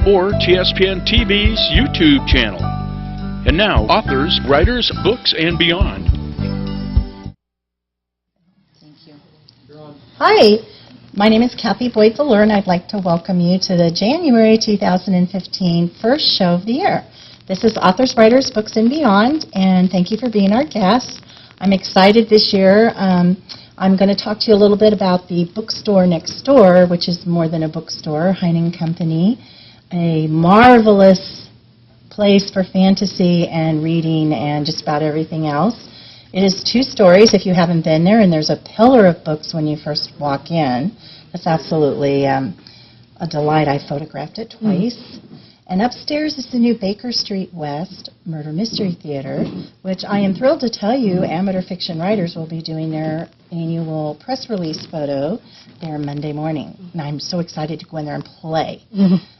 or TSPN TV's YouTube channel. And now, authors, writers, books, and beyond. Thank you. Hi, my name is Boyd Fellure, and I'd like to welcome you to the January 2015 first show of the year. This is Authors, Writers, Books, and Beyond, and thank you for being our guests. I'm excited this year. I'm going to talk to you a little bit about the bookstore next door, which is more than a bookstore, Heine & Company, a marvelous place for fantasy and reading and just about everything else. It is 2 stories if you haven't been there, and there's a pillar of books when you first walk in. That's absolutely a delight. I photographed it twice. And upstairs is the new Baker Street West Murder Mystery Theater, which I am thrilled to tell you amateur fiction writers will be doing their annual press release photo there Monday morning. And I'm so excited to go in there and play.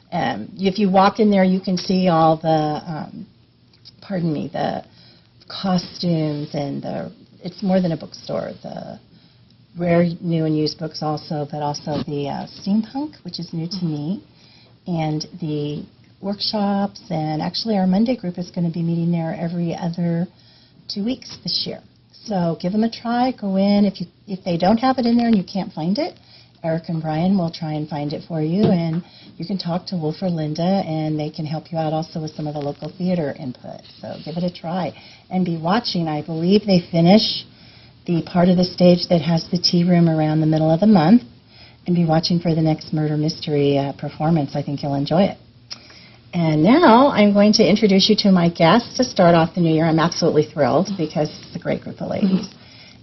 If you walk in there, you can see all the, the costumes and it's more than a bookstore. The rare, new, and used books also, but also the steampunk, which is new to me, and the workshops, and actually our Monday group is going to be meeting there every other 2 weeks this year. So give them a try, go in. If they don't have it in there and you can't find it, Eric and Brian will try and find it for you, and you can talk to Wolf or Linda, and they can help you out also with some of the local theater input. So give it a try. And be watching. I believe they finish the part of the stage that has the tea room around the middle of the month, and be watching for the next murder mystery performance. I think you'll enjoy it. And now I'm going to introduce you to my guests to start off the new year. I'm absolutely thrilled because it's a great group of ladies.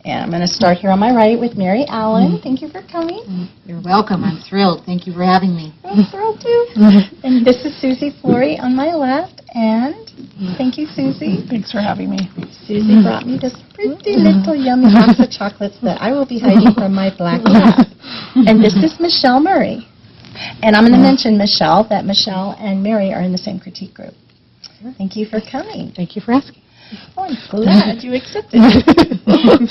And I'm going to start here on my right with Mary Allen. Thank you for coming. You're welcome. I'm thrilled. Thank you for having me. I'm thrilled too. And this is Susy Flory on my left. And thank you, Susy. Thanks for having me. Susy brought me this pretty little yummy box of chocolates that I will be hiding from my black cat. And this is Michelle Murray. And I'm going to mention Michelle, that Michelle and Mary are in the same critique group. Thank you for coming. Thank you for asking. Oh, I'm glad you accepted.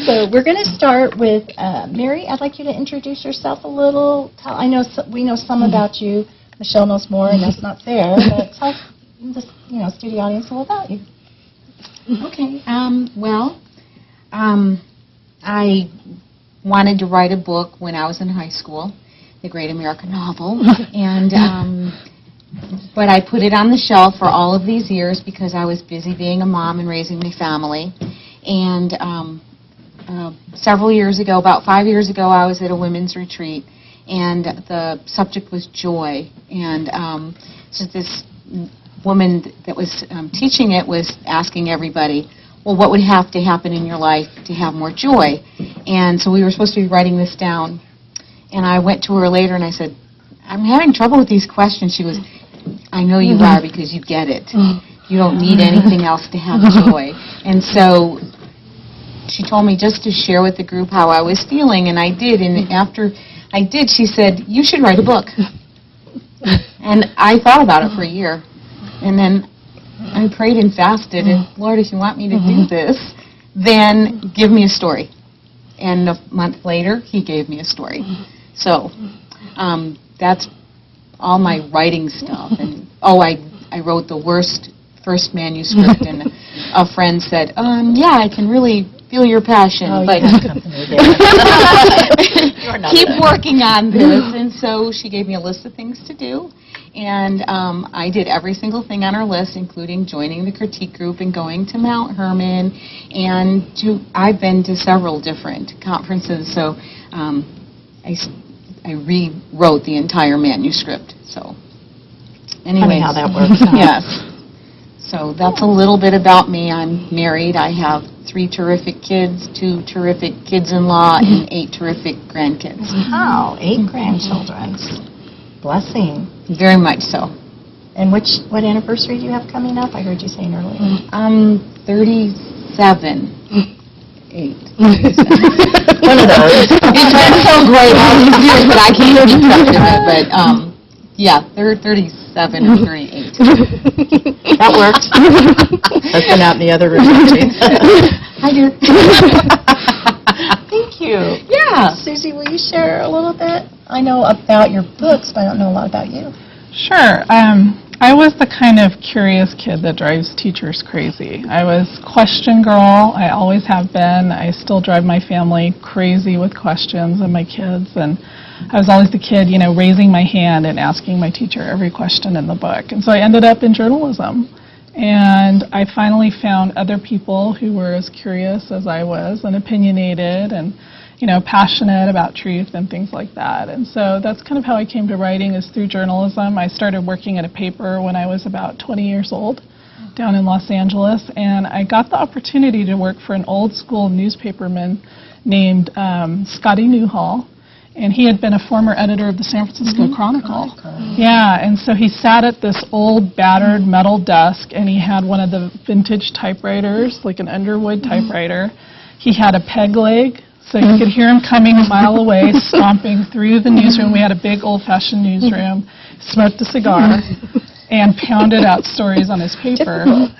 So we're going to start with Mary. I'd like you to introduce yourself a little. I know we know some about you. Michelle knows more, and that's not fair. But tell the studio audience a little about you. Okay. I wanted to write a book when I was in high school, the Great American Novel, and but I put it on the shelf for all of these years because I was busy being a mom and raising my family. And several years ago, about 5 years ago, I was at a women's retreat, and the subject was joy. And so this woman that was teaching it was asking everybody, well, what would have to happen in your life to have more joy? And so we were supposed to be writing this down. And I went to her later and I said, I'm having trouble with these questions. She was, I know you are because you get it. You don't need anything else to have joy. And so she told me just to share with the group how I was feeling, and I did. And after I did, she said, you should write a book. And I thought about it for a year. And then I prayed and fasted, and Lord, if you want me to do this, then give me a story. And a month later, He gave me a story. So that's all my writing stuff. And I wrote the worst first manuscript, and a friend said, yeah, I can really feel your passion, but keep working on this. And so she gave me a list of things to do, and I did every single thing on her list, including joining the critique group and going to Mount Herman, and I've been to several different conferences, so I rewrote the entire manuscript. So, Funny anyway, how that works. Yes. So that's a little bit about me. I'm married. I have 3 terrific kids, 2 terrific kids-in-law, and 8 terrific grandkids. Wow, 8 grandchildren. Blessing. Very much so. And what anniversary do you have coming up? I heard you saying earlier. 37. 8. One of those. It's been so great all these years that I can't keep track of it. But yeah, they're 37 or 38. That worked. That's been out in the other room. Hi, dear. Thank you. Yeah. Susie, will you share a little bit? I know about your books, but I don't know a lot about you. Sure. I was the kind of curious kid that drives teachers crazy. I was question girl. I always have been. I still drive my family crazy with questions and my kids. And I was always the kid, you know, raising my hand and asking my teacher every question in the book. And so I ended up in journalism. And I finally found other people who were as curious as I was and opinionated and, you know, passionate about truth and things like that. And so that's kind of how I came to writing, is through journalism. I started working at a paper when I was about 20 years old down in Los Angeles, and I got the opportunity to work for an old school newspaperman named Scotty Newhall, and he had been a former editor of the San Francisco Chronicle. Yeah, and so he sat at this old battered metal desk, and he had one of the vintage typewriters, like an Underwood typewriter. He had a peg leg, so you could hear him coming a mile away, stomping through the newsroom. We had a big old-fashioned newsroom, smoked a cigar, and pounded out stories on his paper.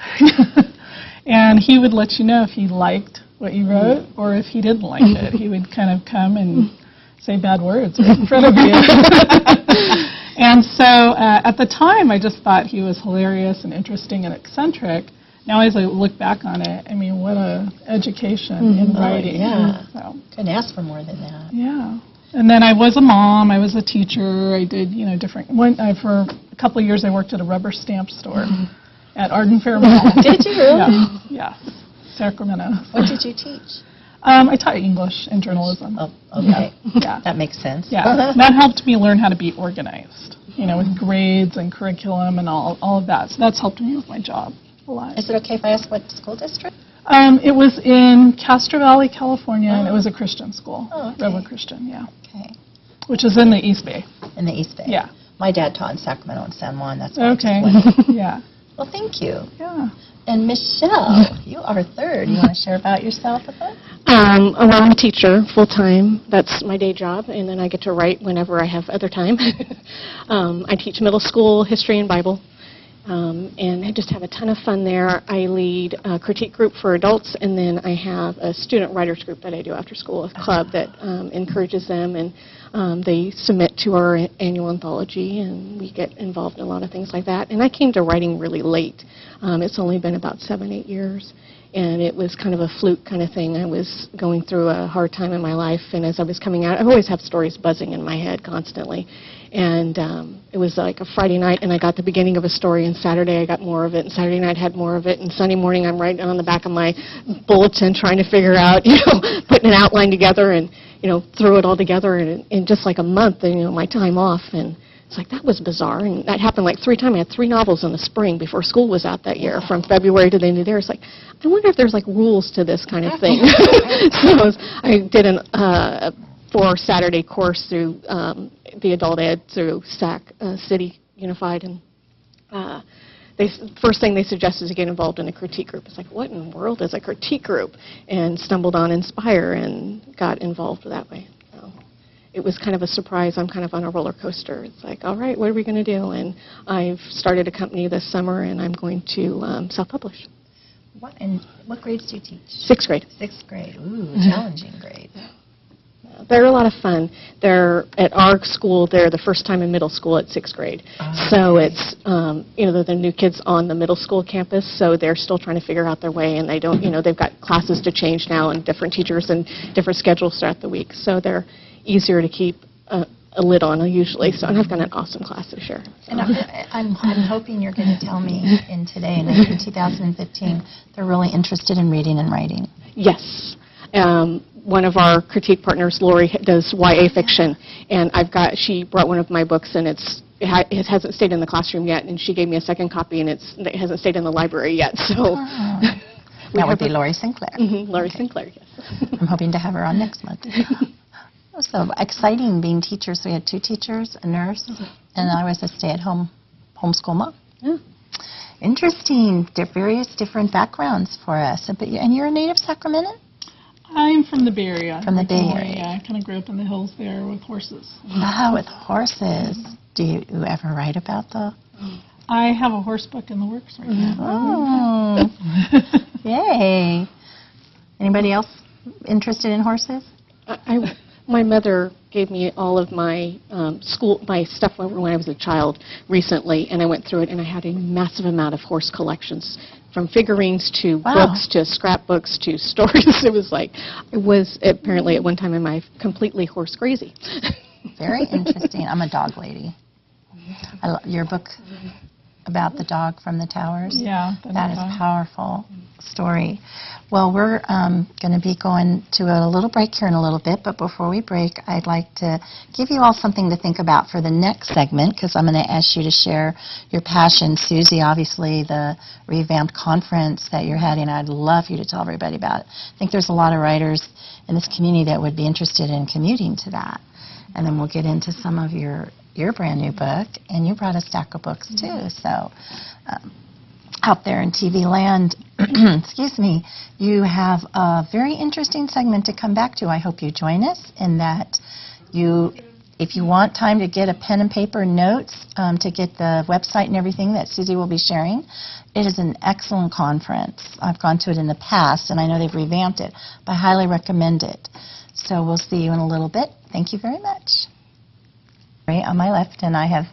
And he would let you know if he liked what you wrote or if he didn't like it. He would kind of come and say bad words right in front of you. And so at the time, I just thought he was hilarious and interesting and eccentric. Now, as I look back on it, I mean, what a education in writing. Yeah. So, Couldn't ask for more than that. yeah. And then I was a mom. I was a teacher. I did, you know, different. For a couple of years, I worked at a rubber stamp store at Arden Fair Mall. Did you really? Yeah. Yes. Sacramento. What did you teach? I taught English and journalism. Oh, okay. Yeah. That makes sense. Yeah. That helped me learn how to be organized, you know, with grades and curriculum and all of that. So that's helped me with my job a lot. Is it okay if I ask what school district? It was in Castro Valley, California, and it was a Christian school. Oh, okay. Redwood Christian, yeah. Okay. Which is in the East Bay. In the East Bay? Yeah. My dad taught in Sacramento and San Juan. That's why Okay. I just wondered. Yeah. Well, thank you. Yeah. And Michelle, you are third. You want to share about yourself with us? Well, I'm a teacher full-time. That's my day job, and then I get to write whenever I have other time. I teach middle school history and Bible, and I just have a ton of fun there. I lead a critique group for adults, and then I have a student writers group that I do after school, a club that encourages them, and they submit to our annual anthology, and we get involved in a lot of things like that. And I came to writing really late. It's only been about 7-8 years. And it was kind of a fluke kind of thing. I was going through a hard time in my life, and as I was coming out, I always have stories buzzing in my head constantly. And it was like a Friday night, and I got the beginning of a story, and Saturday I got more of it, and Saturday night had more of it, and Sunday morning I'm writing on the back of my bulletin trying to figure out, you know, putting an outline together and, you know, threw it all together in just like a month, and, you know, my time off. And it's like, that was bizarre, and that happened like 3 times. I had 3 novels in the spring before school was out that year, from February to the end of the year. It's like, I wonder if there's like rules to this kind of thing. So I did a 4-Saturday course through the adult ed through SAC, City Unified, and first thing they suggested is to get involved in a critique group. It's like, what in the world is a critique group? And stumbled on Inspire and got involved that way. It was kind of a surprise. I'm kind of on a roller coaster. It's like, all right, what are we going to do? And I've started a company this summer, and I'm going to self-publish. And what grades do you teach? 6th grade. 6th grade. Ooh, challenging grade. They're a lot of fun. They're at our school. They're the first time in middle school at 6th grade. So it's, you know, they're the new kids on the middle school campus, so they're still trying to figure out their way, and they don't, you know, they've got classes to change now and different teachers and different schedules throughout the week. So they're easier to keep a lid on usually. So, and I've got an awesome class this year. So. And I'm hoping you're going to tell me in 2015, they're really interested in reading and writing. Yes. One of our critique partners, Lori, does YA fiction, and she brought one of my books, and it hasn't stayed in the classroom yet, and she gave me a second copy, and it hasn't stayed in the library yet. So that would be Lori Sinclair. Lori Sinclair, yes. I'm hoping to have her on next month. It was so exciting being teachers. We had 2 teachers, a nurse, and I was a stay-at-home homeschool mom. Yeah. Interesting. Various different backgrounds for us. And you're a native Sacramento? I'm from the Bay Area. From the Bay Area. Yeah, I kind of grew up in the hills there with horses. Ah, with horses. Do you ever write about the... I have a horse book in the works right now. Oh. Yay. Anybody else interested in horses? My mother gave me all of my my stuff when I was a child recently, and I went through it, and I had a massive amount of horse collections, from figurines to books to scrapbooks to stories. It was apparently at one time in my life completely horse crazy. Very interesting. I'm a dog lady. Your book about the dog from the towers? Yeah. That is a powerful story. Well, we're going to be going to a little break here in a little bit, but before we break, I'd like to give you all something to think about for the next segment, because I'm going to ask you to share your passion. Susie, obviously, the revamped conference that you're heading, I'd love you to tell everybody about it. I think there's a lot of writers in this community that would be interested in commuting to that. And then we'll get into some of your brand new book, and you brought a stack of books too. So out there in TV land, excuse me, you have a very interesting segment to come back to. I hope you join us in that. If you want time to get a pen and paper notes to get the website and everything that Susie will be sharing, it is an excellent conference. I've gone to it in the past, and I know they've revamped it, but I highly recommend it. So we'll see you in a little bit. Thank you very much. Right on my left, and I have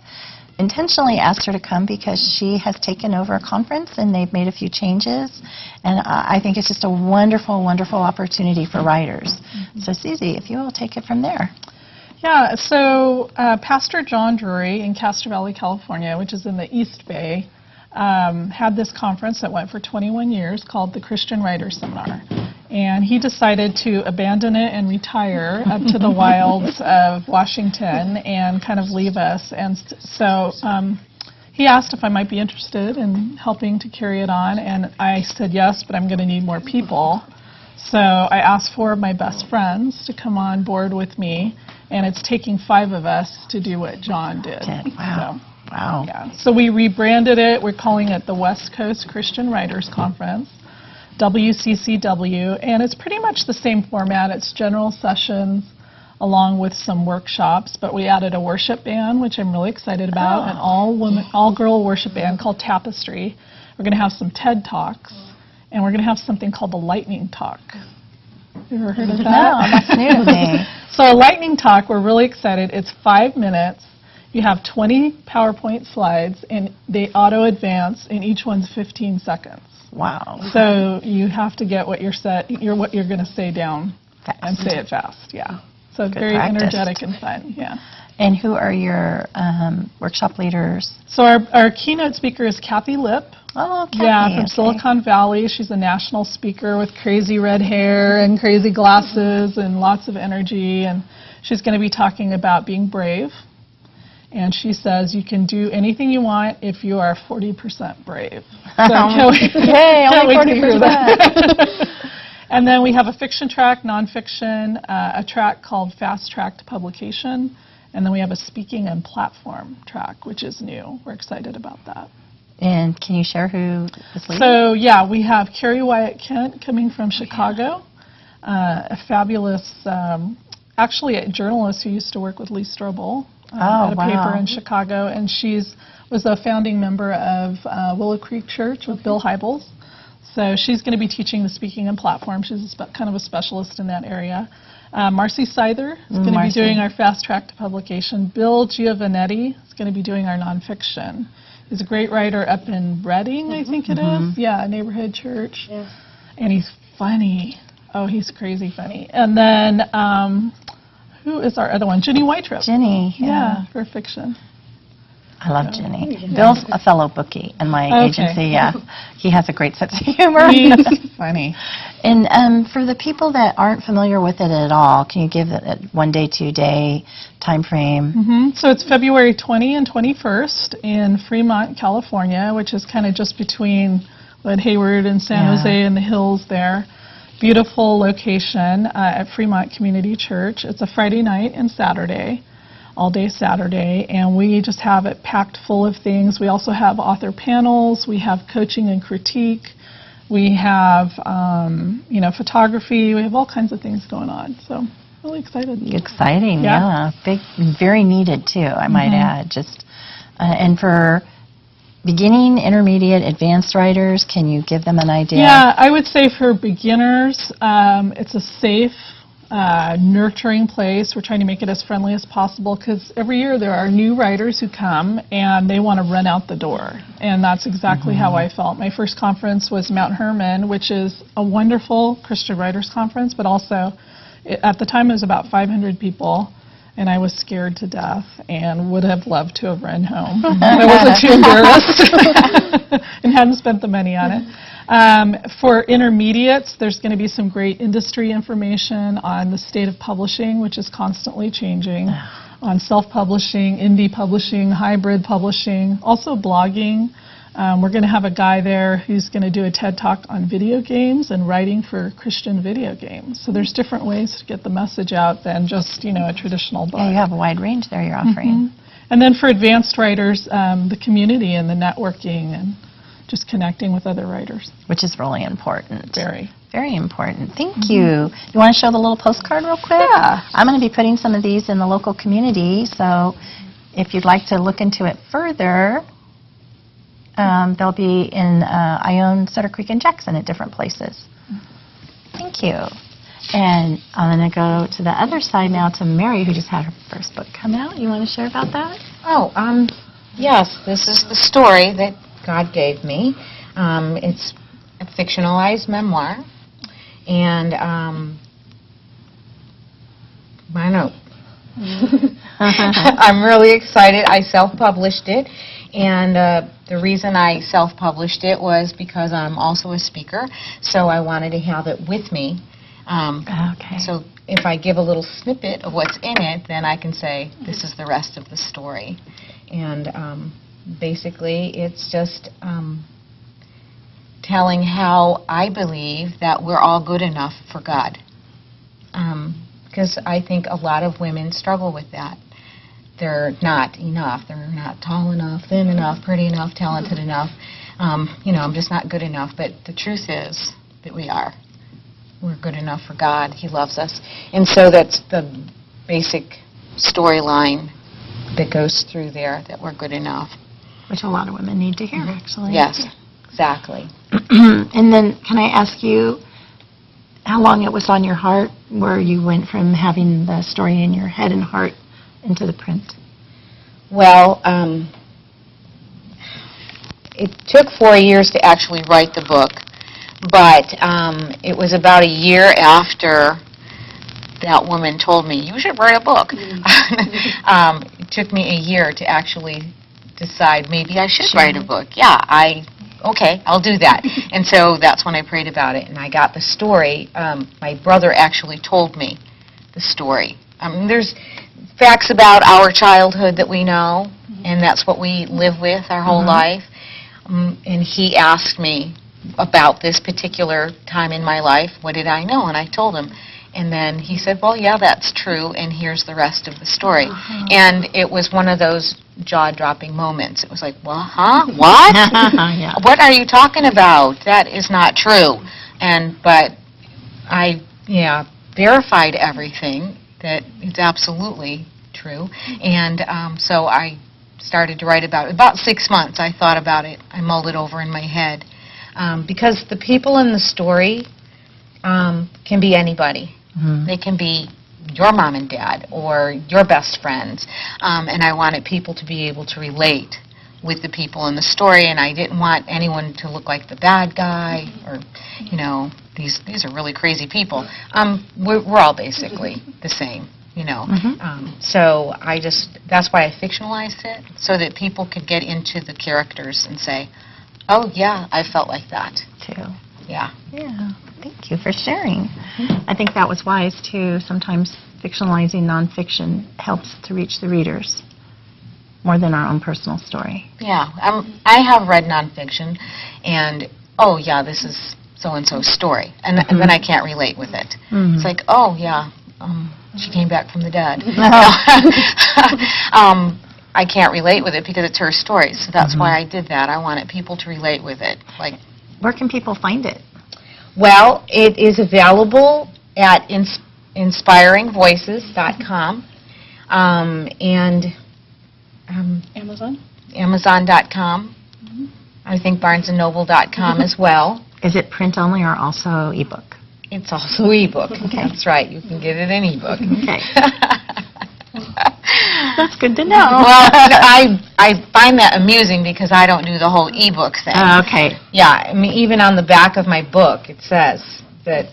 intentionally asked her to come because she has taken over a conference and they've made a few changes, and I think it's just a wonderful, wonderful opportunity for writers. So Susie, if you will take it from there. Yeah, so Pastor John Drury in Castro Valley, California, which is in the East Bay, had this conference that went for 21 years called the Christian Writers Seminar. And he decided to abandon it and retire up to the wilds of Washington and kind of leave us. And so he asked if I might be interested in helping to carry it on, and I said yes, but I'm going to need more people. So I asked 4 of my best friends to come on board with me, and it's taking 5 of us to do what John did. Wow. So, wow. Yeah. So we rebranded it. We're calling it the West Coast Christian Writers Conference, WCCW, and it's pretty much the same format. It's general sessions along with some workshops, but we added a worship band, which I'm really excited about, an all-girl worship band called Tapestry. We're going to have some TED Talks, and we're going to have something called the Lightning Talk. You ever heard of that? No, that's new to me. So a Lightning Talk, we're really excited. It's 5 minutes. You have 20 PowerPoint slides, and they auto-advance, and each one's 15 seconds. Wow. So you have to get what you're going to say down Fast. and say it fast. Yeah. So it's Good very practice. energetic and fun. Yeah. And who are your workshop leaders? So our keynote speaker is Kathy Lipp. Oh, Kathy. Yeah, from okay. Silicon Valley. She's a national speaker with crazy red hair and crazy glasses and lots of energy. And she's going to be talking about being brave. And she says you can do anything you want if you are 40% brave. So Yay, can't only wait to hear 40%. that. And then we have a fiction track, nonfiction, a track called Fast Track to Publication, and then we have a speaking and platform track, which is new. We're excited about that. And can you share who is leading? So yeah, we have Carrie Wyatt Kent coming from Chicago, a fabulous, actually a journalist who used to work with Lee Strobel. At a paper in Chicago, and was a founding member of Willow Creek Church with Bill Hybels. So she's going to be teaching the speaking and platform. She's kind of a specialist in that area. Marcy Seither is going to be doing our Fast Track to Publication. Bill Giovanetti is going to be doing our nonfiction. He's a great writer up in Reading, I think it is. Yeah, a neighborhood church. Yeah. And he's funny. Oh, he's crazy funny. And then who is our other one? Ginny Whiterip. Ginny. Yeah, for fiction. I love Ginny. Bill's a fellow bookie in my agency. Yeah, he has a great sense of humor. He's funny. And for the people that aren't familiar with it at all, can you give it a 1-day, 2-day time frame? So it's February 20 and 21st in Fremont, California, which is kind of just between Hayward and San Jose and the hills there. Beautiful location at Fremont Community Church. It's a Friday night and Saturday, all day Saturday, and we just have it packed full of things. We also have author panels. We have coaching and critique. We have, photography. We have all kinds of things going on. So really excited. Exciting, yeah. Big, very needed too, I might add. Just and for beginning, intermediate, advanced writers, can you give them an idea? Yeah, I would say for beginners, it's a safe nurturing place. We're trying to make it as friendly as possible because every year there are new writers who come and they want to run out the door. And that's exactly how I felt. My first conference was Mount Hermon, which is a wonderful Christian Writers Conference, but also at the time it was about 500 people. And I was scared to death and would have loved to have run home. I wasn't too embarrassed and hadn't spent the money on it. For intermediates, there's going to be some great industry information on the state of publishing, which is constantly changing, on self-publishing, indie publishing, hybrid publishing, also blogging. We're going to have a guy there who's going to do a TED Talk on video games and writing for Christian video games. So there's different ways to get the message out than just, a traditional book. Yeah, you have a wide range there you're offering. And then for advanced writers, the community and the networking and just connecting with other writers. Which is really important. Very. Very important. Thank you. You want to show the little postcard real quick? Yeah. I'm going to be putting some of these in the local community, so if you'd like to look into it further, they'll be in Ione, Sutter Creek, and Jackson at different places. Thank you. And I'm going to go to the other side now to Mary, who just had her first book come out. You want to share about that? Oh, yes, this is the story that God gave me. It's a fictionalized memoir, and I don't know. I'm really excited. I self-published it, and the reason I self-published it was because I'm also a speaker, so I wanted to have it with me. Okay. So if I give a little snippet of what's in it, then I can say, this is the rest of the story. And basically, it's just telling how I believe that we're all good enough for God. Because I think a lot of women struggle with that. They're not enough. They're not tall enough, thin enough, pretty enough, talented enough. I'm just not good enough. But the truth is that we are. We're good enough for God. He loves us. And so that's the basic storyline that goes through there, that we're good enough. Which a lot of women need to hear, actually. Yes, exactly. And then can I ask you how long it was on your heart where you went from having the story in your head and heart into the print? Well, it took 4 years to actually write the book, but it was about a year after that woman told me, you should write a book. It took me a year to actually decide maybe I should write a book. Yeah, okay, I'll do that. And so that's when I prayed about it, and I got the story. My brother actually told me the story. There's facts about our childhood that we know, and that's what we live with our whole life. And he asked me about this particular time in my life, what did I know? And I told him. And then he said, well, yeah, that's true, and here's the rest of the story. And it was one of those jaw-dropping moments. It was like, well, huh? What? Yeah. What are you talking about? That is not true. But I, verified everything, that it's absolutely true. And so I started to write about it. About 6 months I thought about it. I mulled it over in my head. Because the people in the story can be anybody. They can be your mom and dad or your best friends. And I wanted people to be able to relate with the people in the story, and I didn't want anyone to look like the bad guy or, these are really crazy people. We're all basically the same, So that's why I fictionalized it, so that people could get into the characters and say, oh, yeah, I felt like that. Too. Yeah. Yeah. Thank you for sharing. I think that was wise, too. Sometimes fictionalizing nonfiction helps to reach the readers more than our own personal story. Yeah. I have read nonfiction, and, oh, yeah, this is so-and-so's story. And then I can't relate with it. It's like, oh, yeah, she came back from the dead. I can't relate with it because it's her story. So that's why I did that. I wanted people to relate with it. Like, where can people find it? Well, it is available at inspiringvoices.com and Amazon.com. I think BarnesandNoble.com as well. Is it print only or also ebook? It's also ebook. That's right. You can get it in ebook. Okay. That's good to know. Well, I find that amusing because I don't do the whole ebook thing. Okay. Yeah, I mean, even on the back of my book, it says that,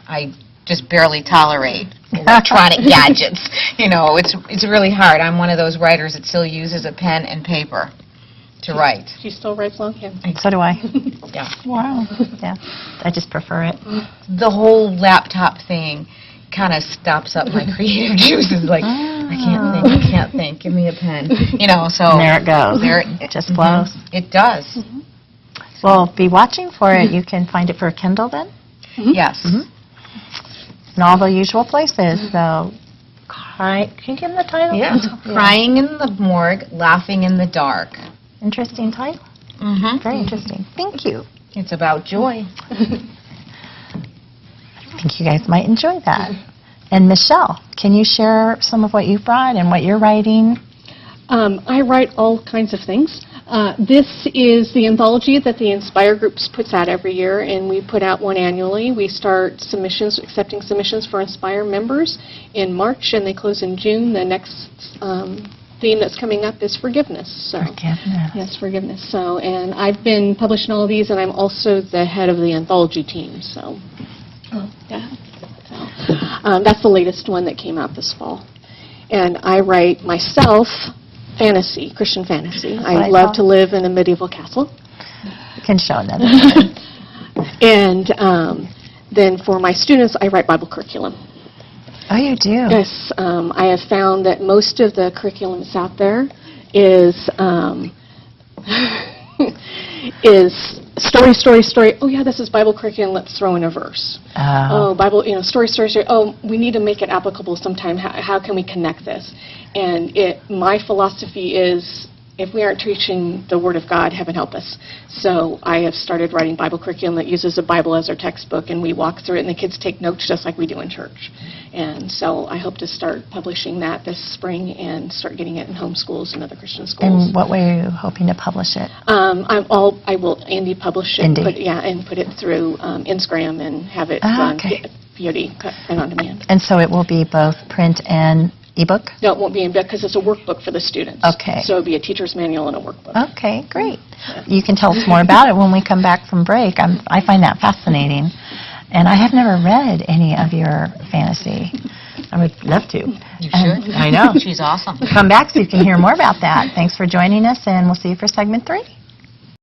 I just barely tolerate electronic gadgets. It's really hard. I'm one of those writers that still uses a pen and paper to write. She still writes longhand. So do I. Yeah. Wow. Yeah. I just prefer it. The whole laptop thing kind of stops up my creative juices. Like, I can't think. Give me a pen. So. And there it goes. There It just flows. It does. Well, be watching for it. You can find it for a Kindle then? Yes. In all the usual places. So, can you give them the title? Yes. Crying in the Morgue, Laughing in the Dark. Interesting title. Very interesting. Thank you. It's about joy. I think you guys might enjoy that. And Michelle, can you share some of what you've brought and what you're writing? I write all kinds of things. This is the anthology that the Inspire Groups puts out every year, and we put out one annually. We start accepting submissions for Inspire members in March, and they close in June. The next theme that's coming up is forgiveness. So, Forgiveness. yes, forgiveness. So, and I've been publishing all of these, and I'm also the head of the anthology team. So, yeah. So, that's the latest one that came out this fall. And I write myself fantasy, Christian fantasy. I love to live in a medieval castle. You can show another one. And then for my students, I write Bible curriculum. Oh, you do? Yes, I have found that most of the curriculum that's out there is story. Oh yeah, this is Bible curriculum. Let's throw in a verse. Oh, Bible, story. Oh, we need to make it applicable sometime. How can we connect this? And my philosophy is, if we aren't teaching the Word of God, heaven help us. So I have started writing Bible curriculum that uses a Bible as our textbook, and we walk through it, and the kids take notes just like we do in church. And so I hope to start publishing that this spring and start getting it in home schools and other Christian schools. And what way are you hoping to publish it? I will Andy publish it, and put it through Instagram and have it on POD, print on demand. And so it will be both print and ebook? No, it won't be in book because it's a workbook for the students. Okay. So it'll be a teacher's manual and a workbook. Okay, great. You can tell us more about it when we come back from break. I find that fascinating. And I have never read any of your fantasy. I would love to. You should. I know. She's awesome. Come back so you can hear more about that. Thanks for joining us, and we'll see you for segment 3.